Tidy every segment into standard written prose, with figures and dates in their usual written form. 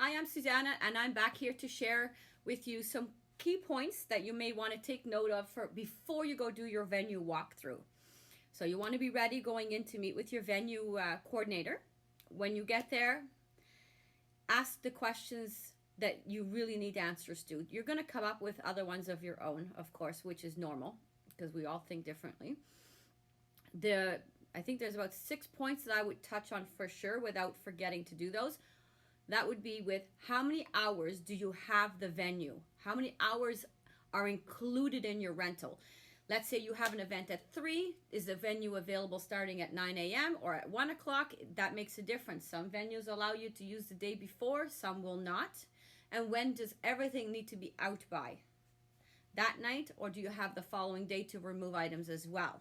Hi, I'm Susanna, and I'm back here to share with you some key points that you may want to take note of before you go do your venue walkthrough. So you want to be ready going in to meet with your venue coordinator. When you get there, ask the questions that you really need answers to. You're going to come up with other ones of your own, of course, which is normal because we all think differently. I think there's about 6 points that I would touch on for sure without forgetting to do those. That would be with how many hours do you have the venue? How many hours are included in your rental? Let's say you have an event at 3. Is the venue available starting at 9 a.m. or at 1 o'clock? That makes a difference. Some venues allow you to use the day before, some will not. And when does everything need to be out by? That night, or do you have the following day to remove items as well?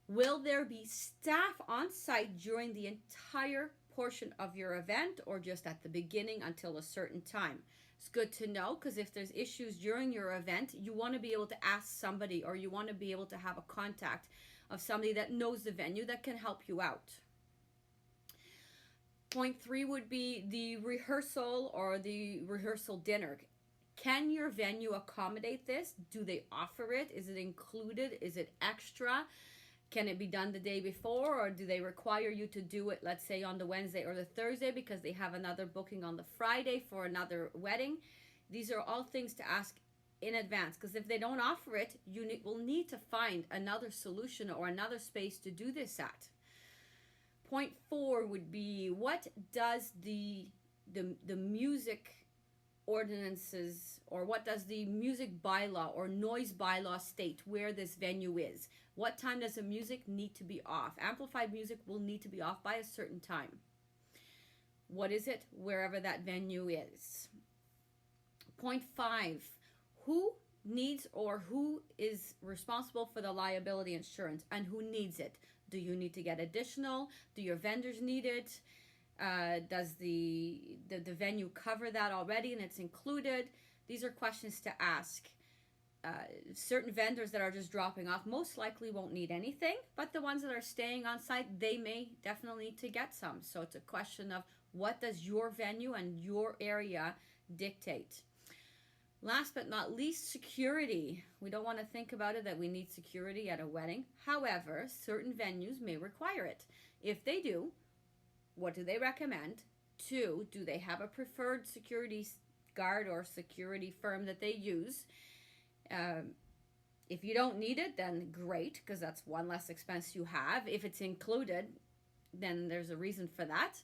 Will there be staff on site during the entire portion of your event or just at the beginning until a certain time? It's good to know because if there's issues during your event, you want to be able to ask somebody, or you want to be able to have a contact of somebody that knows the venue that can help you out. Point 3 would be the rehearsal or the rehearsal dinner. Can your venue accommodate this? Do they offer it? Is it included? Is it extra? Can it be done the day before, or do they require you to do it, let's say, on the Wednesday or the Thursday because they have another booking on the Friday for another wedding? These are all things to ask in advance, because if they don't offer it, you will need to find another solution or another space to do this at. Point 4 would be, what does the music ordinances, or what does the music bylaw or noise bylaw state where this venue is? What time does the music need to be off? Amplified music will need to be off by a certain time. What is it? Wherever that venue is. Point 5, who needs or who is responsible for the liability insurance and who needs it? Do you need to get additional? Do your vendors need it? Does the venue cover that already and it's included? These are questions to ask. Certain vendors that are just dropping off most likely won't need anything, but the ones that are staying on site, they may definitely need to get some. So it's a question of, what does your venue and your area dictate? Last but not least, security. We don't want to think about it that we need security at a wedding. However, certain venues may require it. If they do, what do they recommend? 2, do they have a preferred security guard or security firm that they use? If you don't need it, then great, because that's one less expense you have. If it's included, then there's a reason for that.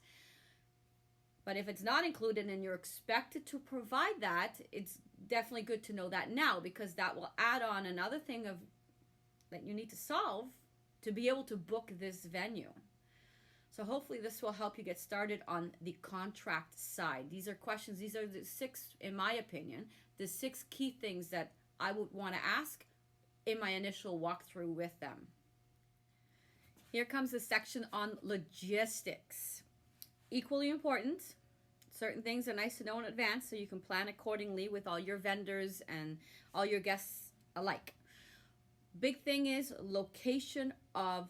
But if it's not included and you're expected to provide that, it's definitely good to know that now, because that will add on another thing that you need to solve to be able to book this venue. So hopefully this will help you get started on the contract side. These are questions, these are the 6, in my opinion, the 6 key things that I would want to ask in my initial walkthrough with them. Here comes the section on logistics. Equally important, certain things are nice to know in advance so you can plan accordingly with all your vendors and all your guests alike. Big thing is location of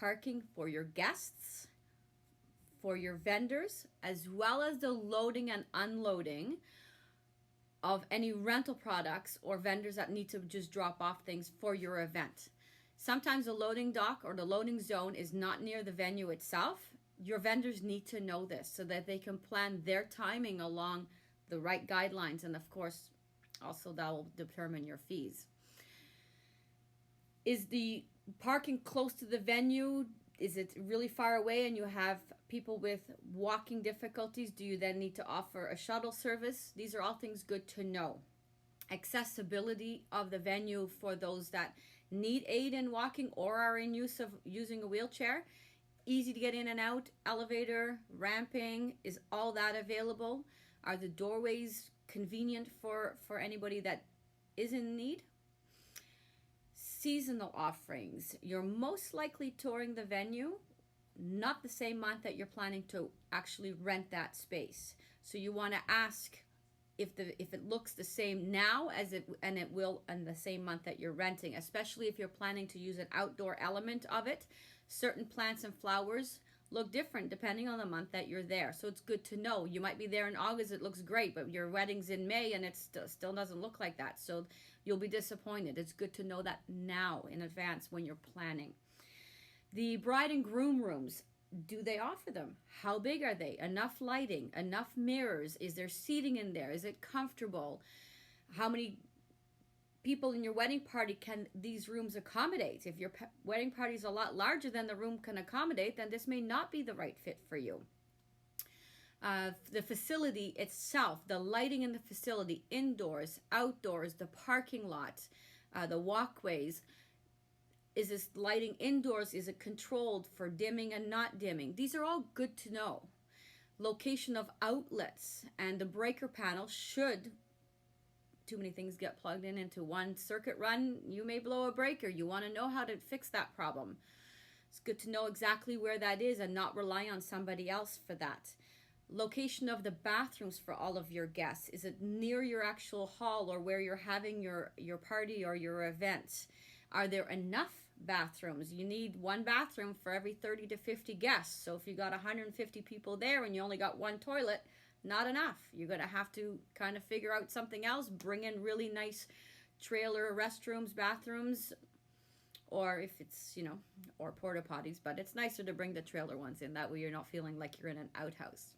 parking for your guests, for your vendors, as well as the loading and unloading of any rental products or vendors that need to just drop off things for your event. Sometimes the loading dock or the loading zone is not near the venue itself. Your vendors need to know this so that they can plan their timing along the right guidelines, and of course also that will determine your fees. Is the parking close to the venue? Is it really far away and you have people with walking difficulties? Do you then need to offer a shuttle service? These are all things good to know. Accessibility of the venue for those that need aid in walking or are in use of using a wheelchair. Easy to get in and out, elevator, ramping, is all that available? Are the doorways convenient for anybody that is in need? Seasonal offerings. You're most likely touring the venue not the same month that you're planning to actually rent that space. So you want to ask if it looks the same now as it will in the same month that you're renting, especially if you're planning to use an outdoor element of it. Certain plants and flowers look different depending on the month that you're there. So it's good to know. You might be there in August, it looks great, but your wedding's in May and it still doesn't look like that. So you'll be disappointed. It's good to know that now in advance when you're planning. The bride and groom rooms, do they offer them? How big are they? Enough lighting, enough mirrors? Is there seating in there? Is it comfortable? How many people in your wedding party can these rooms accommodate? If your wedding party is a lot larger than the room can accommodate, then this may not be the right fit for you. The facility itself, the lighting in the facility, indoors, outdoors, the parking lot, the walkways. Is this lighting indoors? Is it controlled for dimming and not dimming? These are all good to know. Location of outlets and the breaker panel. Should too many things get plugged into one circuit run, you may blow a breaker. You want to know how to fix that problem. It's good to know exactly where that is and not rely on somebody else for that. Location of the bathrooms for all of your guests. Is it near your actual hall or where you're having your party or your event? Are there enough bathrooms? You need one bathroom for every 30 to 50 guests. So if you got 150 people there and you only got one toilet, not enough. You're going to have to kind of figure out something else. Bring in really nice trailer restrooms, bathrooms, or if it's, or porta potties. But it's nicer to bring the trailer ones in. That way you're not feeling like you're in an outhouse.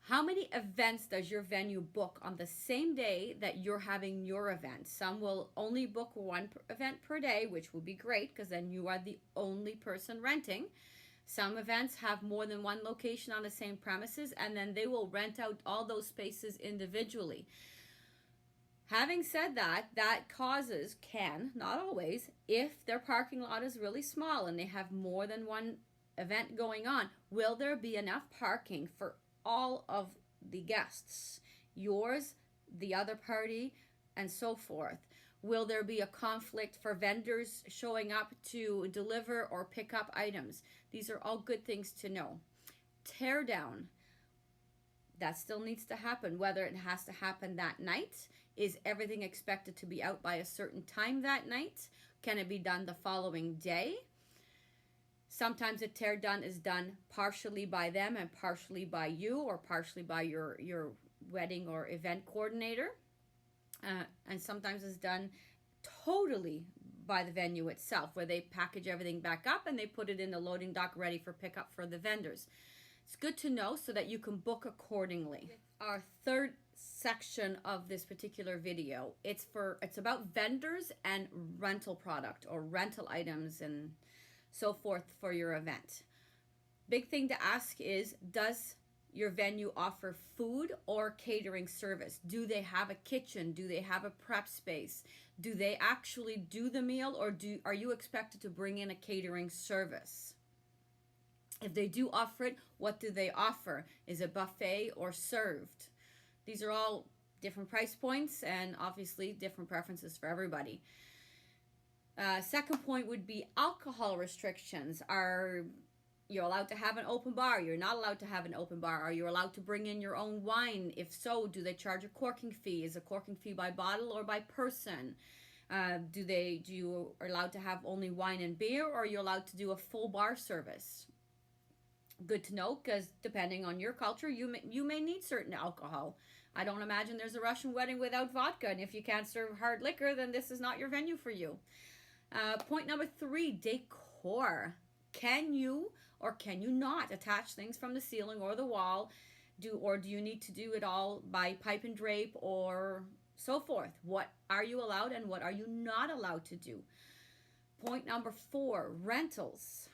How many events does your venue book on the same day that you're having your event? Some will only book one event per day, which would be great because then you are the only person renting. Some events have more than one location on the same premises, and then they will rent out all those spaces individually. Having said that, that can, not always, if their parking lot is really small and they have more than one event going on, will there be enough parking for all of the guests? Yours, the other party, and so forth. Will there be a conflict for vendors showing up to deliver or pick up items? These are all good things to know. Tear down. That still needs to happen. Whether it has to happen that night. Is everything expected to be out by a certain time that night? Can it be done the following day? Sometimes a tear down is done partially by them and partially by you, or partially by your wedding or event coordinator. And sometimes it's done totally by the venue itself, where they package everything back up and they put it in the loading dock ready for pickup for the vendors. It's good to know so that you can book accordingly. Our third section of this particular video, it's about vendors and rental product or rental items and so forth for your event. Big thing to ask is, does your venue offer food or catering service? Do they have a kitchen? Do they have a prep space? Do they actually do the meal, or are you expected to bring in a catering service? If they do offer it, what do they offer? Is it buffet or served? These are all different price points and obviously different preferences for everybody. Second point would be alcohol restrictions. Are you allowed to have an open bar? You're not allowed to have an open bar. Are you allowed to bring in your own wine? If so, do they charge a corking fee? Is a corking fee by bottle or by person? You are allowed to have only wine and beer, or are you allowed to do a full bar service? Good to know, because depending on your culture, you may need certain alcohol. I don't imagine there's a Russian wedding without vodka, and if you can't serve hard liquor, then this is not your venue for you. Point number 3, decor. Can you or can you not attach things from the ceiling or the wall? Do you need to do it all by pipe and drape or so forth? What are you allowed and what are you not allowed to do? Point number 4, rentals.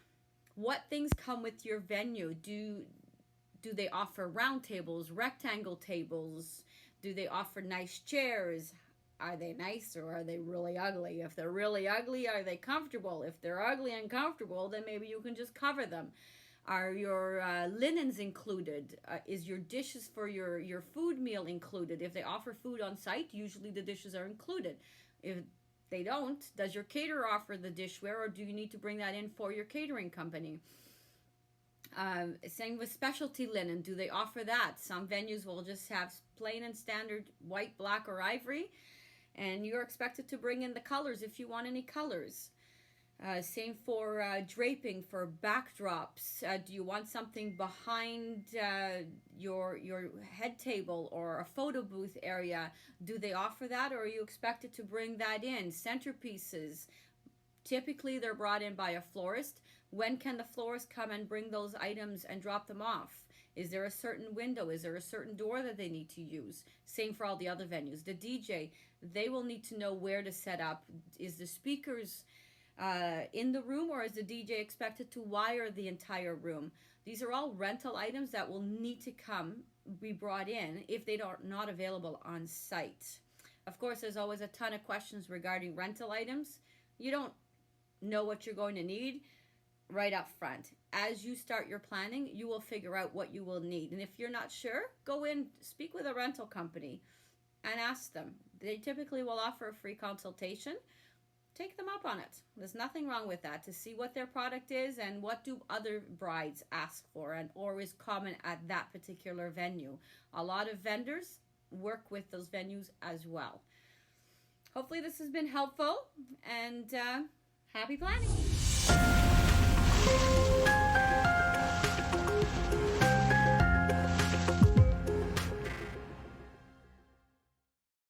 What things come with your venue? Do they offer round tables, rectangle tables? Do they offer nice chairs? Are they nice or are they really ugly? If they're really ugly, are they comfortable? If they're ugly and comfortable, then maybe you can just cover them. Are your linens included? Is your dishes for your food meal included? If they offer food on site, usually the dishes are included. If they don't, does your caterer offer the dishware, or do you need to bring that in for your catering company? Same with specialty linen. Do they offer that? Some venues will just have plain and standard white, black, or ivory, and you're expected to bring in the colors if you want any colors. Same for draping, for backdrops. Do you want something behind your head table or a photo booth area? Do they offer that, or are you expected to bring that in? Centerpieces, typically they're brought in by a florist. When can the florist come and bring those items and drop them off? Is there a certain window? Is there a certain door that they need to use? Same for all the other venues. The DJ, they will need to know where to set up. Is the speakers in the room, or is the DJ expected to wire the entire room? These are all rental items that will need to be brought in if they are not available on site. Of course, there's always a ton of questions regarding rental items. You don't know what you're going to need right up front. As you start your planning, you will figure out what you will need. And if you're not sure, go in, speak with a rental company and ask them. They typically will offer a free consultation. Take them up on it. There's nothing wrong with that, to see what their product is and what do other brides ask for and or is common at that particular venue. A lot of vendors work with those venues as well. Hopefully this has been helpful, and happy planning.